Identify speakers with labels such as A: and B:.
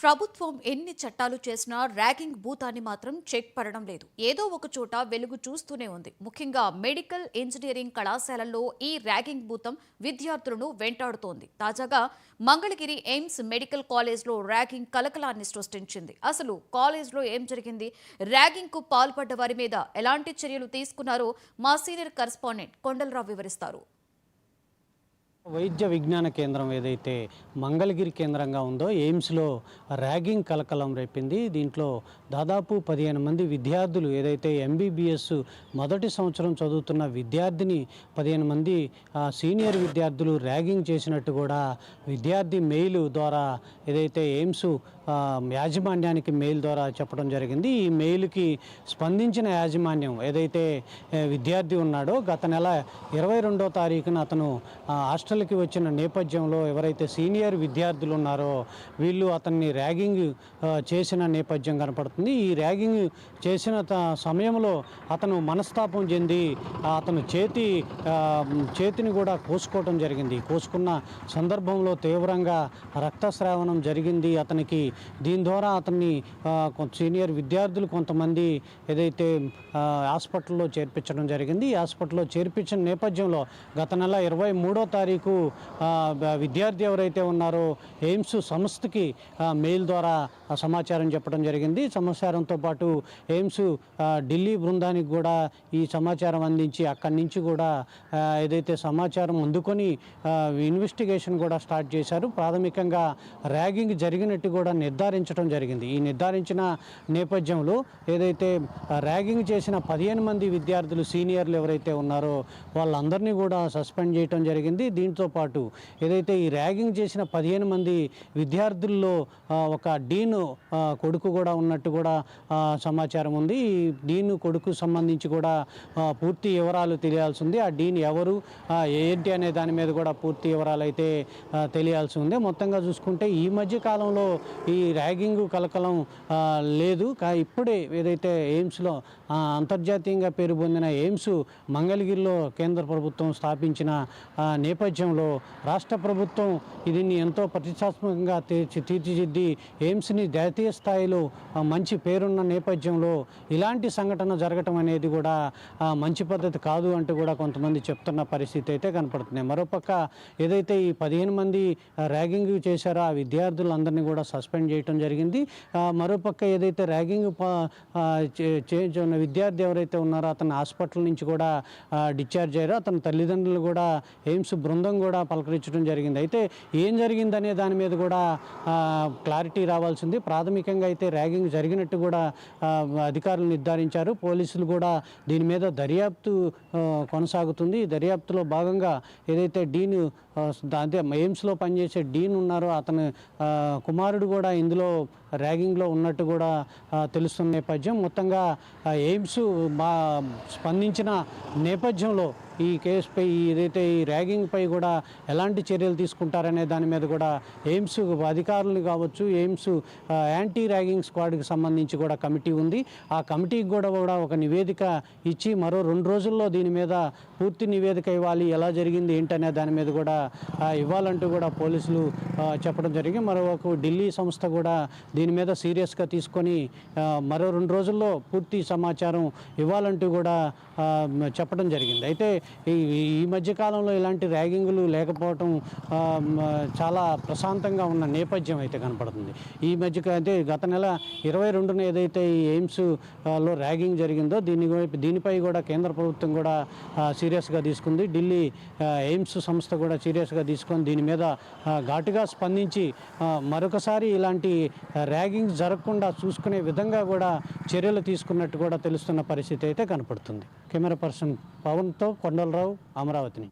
A: ప్రభుత్వం ఎన్ని చట్టాలు చేసినా ర్యాగింగ్ భూతాన్ని మాత్రం చెక్ పడడం లేదు. ఏదో ఒక చోట వెలుగు చూస్తూనే ఉంది. ముఖ్యంగా మెడికల్ ఇంజనీరింగ్ కళాశాలల్లో ఈ ర్యాగింగ్ భూతం విద్యార్థులను వెంటాడుతోంది. తాజాగా మంగళగిరి ఎయిమ్స్ మెడికల్ కాలేజ్లో ర్యాగింగ్ కలకలాన్ని సృష్టించింది. అసలు కాలేజ్లో ఏం జరిగింది? ర్యాగింగ్ కు పాల్పడ్డ వారి మీద ఎలాంటి చర్యలు తీసుకున్నారో మా సీనియర్ కరెస్పాండెంట్ కొండలరావు వివరిస్తారు.
B: వైద్య విజ్ఞాన కేంద్రం ఏదైతే మంగళగిరి కేంద్రంగా ఉందో ఎయిమ్స్లో ర్యాగింగ్ కలకలం రేపింది. దీంట్లో దాదాపు 15 మంది విద్యార్థులు ఏదైతే ఎంబీబీఎస్ మొదటి సంవత్సరం చదువుతున్న విద్యార్థిని 15 మంది సీనియర్ విద్యార్థులు ర్యాగింగ్ చేసినట్టు కూడా విద్యార్థి మెయిల్ ద్వారా ఏదైతే ఎయిమ్స్ యాజమాన్యానికి మెయిల్ ద్వారా చెప్పడం జరిగింది. ఈ మెయిల్కి స్పందించిన యాజమాన్యం ఏదైతే విద్యార్థి ఉన్నాడో గత నెల 22వ తారీఖున అతను హాస్టల్కి వచ్చిన నేపథ్యంలో ఎవరైతే సీనియర్ విద్యార్థులు ఉన్నారో వీళ్ళు అతన్ని ర్యాగింగ్ చేసిన నేపథ్యం కనపడుతుంది. ఈ ర్యాగింగ్ చేసిన సమయంలో అతను మనస్తాపం చెంది అతను చేతిని కూడా కోసుకోవడం జరిగింది. కోసుకున్న సందర్భంలో తీవ్రంగా రక్తస్రావణం జరిగింది అతనికి. దీని ద్వారా అతన్ని సీనియర్ విద్యార్థులు కొంతమంది ఏదైతే హాస్పిటల్లో చేర్పించడం జరిగింది. ఈ హాస్పిటల్లో చేర్పించిన నేపథ్యంలో గత నెల 23వ తారీఖు విద్యార్థి ఎవరైతే ఉన్నారో ఎయిమ్స్ సంస్థకి మెయిల్ ద్వారా సమాచారం చెప్పడం జరిగింది. సమాచారంతో పాటు ఎయిమ్స్ ఢిల్లీ బృందానికి కూడా ఈ సమాచారం అందించి అక్కడి నుంచి కూడా ఏదైతే సమాచారం అందుకొని ఇన్వెస్టిగేషన్ కూడా స్టార్ట్ చేశారు. ప్రాథమికంగా ర్యాగింగ్ జరిగినట్టు కూడా నిర్ధారించడం జరిగింది. ఈ నిర్ధారించిన నేపథ్యంలో ఏదైతే ర్యాగింగ్ చేసిన 15 మంది విద్యార్థులు సీనియర్లు ఎవరైతే ఉన్నారో వాళ్ళందరినీ కూడా సస్పెండ్ చేయడం జరిగింది. దీంతో పాటు ఏదైతే ఈ ర్యాగింగ్ చేసిన 15 మంది విద్యార్థుల్లో ఒక డీన్ కొడుకు కూడా ఉన్నట్టు కూడా సమాచారం ఉంది. ఈ డీన్ కొడుకు సంబంధించి కూడా పూర్తి వివరాలు తెలియాల్సి ఉంది. ఆ డీన్ ఎవరు ఏంటి అనే దాని మీద కూడా పూర్తి వివరాలు అయితే తెలియాల్సి ఉంది. మొత్తంగా చూసుకుంటే ఈ మధ్య కాలంలో ఈ ర్యాగింగ్ కలకలం లేదు. ఇప్పుడే ఏదైతే ఎయిమ్స్లో అంతర్జాతీయంగా పేరు పొందిన ఎయిమ్స్ మంగళగిరిలో కేంద్ర ప్రభుత్వం స్థాపించిన నేపథ్యంలో రాష్ట్ర ప్రభుత్వం దీన్ని ఎంతో ప్రతిష్టాత్మకంగా తీర్చిదిద్ది ఎయిమ్స్ని జాతీయ స్థాయిలో మంచి పేరున్న నేపథ్యంలో ఇలాంటి సంఘటన జరగటం అనేది కూడా మంచి పద్ధతి కాదు అంటూ కూడా కొంతమంది చెప్తున్న పరిస్థితి అయితే కనపడుతున్నాయి. మరోపక్క ఏదైతే ఈ 15 మంది ర్యాగింగ్ చేశారో ఆ విద్యార్థులందరినీ కూడా సస్పెండ్ చేయడం జరిగింది. మరోపక్క ఏదైతే ర్యాగింగ్ చేసిన విద్యార్థి ఎవరైతే ఉన్నారో అతను హాస్పిటల్ నుంచి కూడా డిశ్చార్జ్ అయ్యారో అతని తల్లిదండ్రులు కూడా ఎయిమ్స్ బృందం కూడా పలకరించడం జరిగింది. అయితే ఏం జరిగిందనే దాని మీద కూడా క్లారిటీ రావాల్సింది. ప్రాథమికంగా అయితే ర్యాగింగ్ జరిగినట్టు కూడా అధికారులు నిర్ధారించారు. పోలీసులు కూడా దీని మీద దర్యాప్తు కొనసాగుతుంది. ఈ దర్యాప్తులో భాగంగా ఏదైతే డీన్ అదే ఎయిమ్స్లో పనిచేసే డీన్ ఉన్నారో అతను కుమారుడు కూడా ఇందులో ర్యాగింగ్లో ఉన్నట్టు కూడా తెలుస్తున్న నేపథ్యం. మొత్తంగా ఎయిమ్స్ స్పందించిన నేపథ్యంలో ఈ కేసుపై ఏదైతే ఈ ర్యాగింగ్పై కూడా ఎలాంటి చర్యలు తీసుకుంటారనే దాని మీద కూడా ఎయిమ్స్ అధికారులు కావచ్చు, ఎయిమ్స్ యాంటీ ర్యాగింగ్ స్క్వాడ్కి సంబంధించి కూడా కమిటీ ఉంది. ఆ కమిటీకి కూడా ఒక నివేదిక ఇచ్చి మరో 2 రోజుల్లో దీని మీద పూర్తి నివేదిక ఇవ్వాలి. ఎలా జరిగింది ఏంటనే దాని మీద కూడా ఇవ్వాలంటూ కూడా పోలీసులు చెప్పడం జరిగింది. మరోవైపు ఢిల్లీ సంస్థ కూడా దీని మీద సీరియస్గా తీసుకొని మరో 2 రోజుల్లో పూర్తి సమాచారం ఇవ్వాలంటూ కూడా చెప్పడం జరిగింది. అయితే ఈ మధ్యకాలంలో ఇలాంటి ర్యాగింగ్లు లేకపోవటం చాలా ప్రశాంతంగా ఉన్న నేపథ్యం అయితే కనపడుతుంది. ఈ అయితే గత నెల 22న ఏదైతే ఈ ఎయిమ్స్లో ర్యాగింగ్ జరిగిందో దీనిపై కూడా కేంద్ర ప్రభుత్వం కూడా సీరియస్గా తీసుకుంది. ఢిల్లీ ఎయిమ్స్ సంస్థ కూడా సీరియస్గా తీసుకొని దీని మీద ఘాటుగా స్పందించి మరొకసారి ఇలాంటి ర్యాగింగ్ జరగకుండా చూసుకునే విధంగా కూడా చర్యలు తీసుకున్నట్టు కూడా తెలుస్తున్న పరిస్థితి అయితే కనపడుతుంది. కెమెరా పర్సన్ పవన్తో కొండలరావు, అమరావతిని.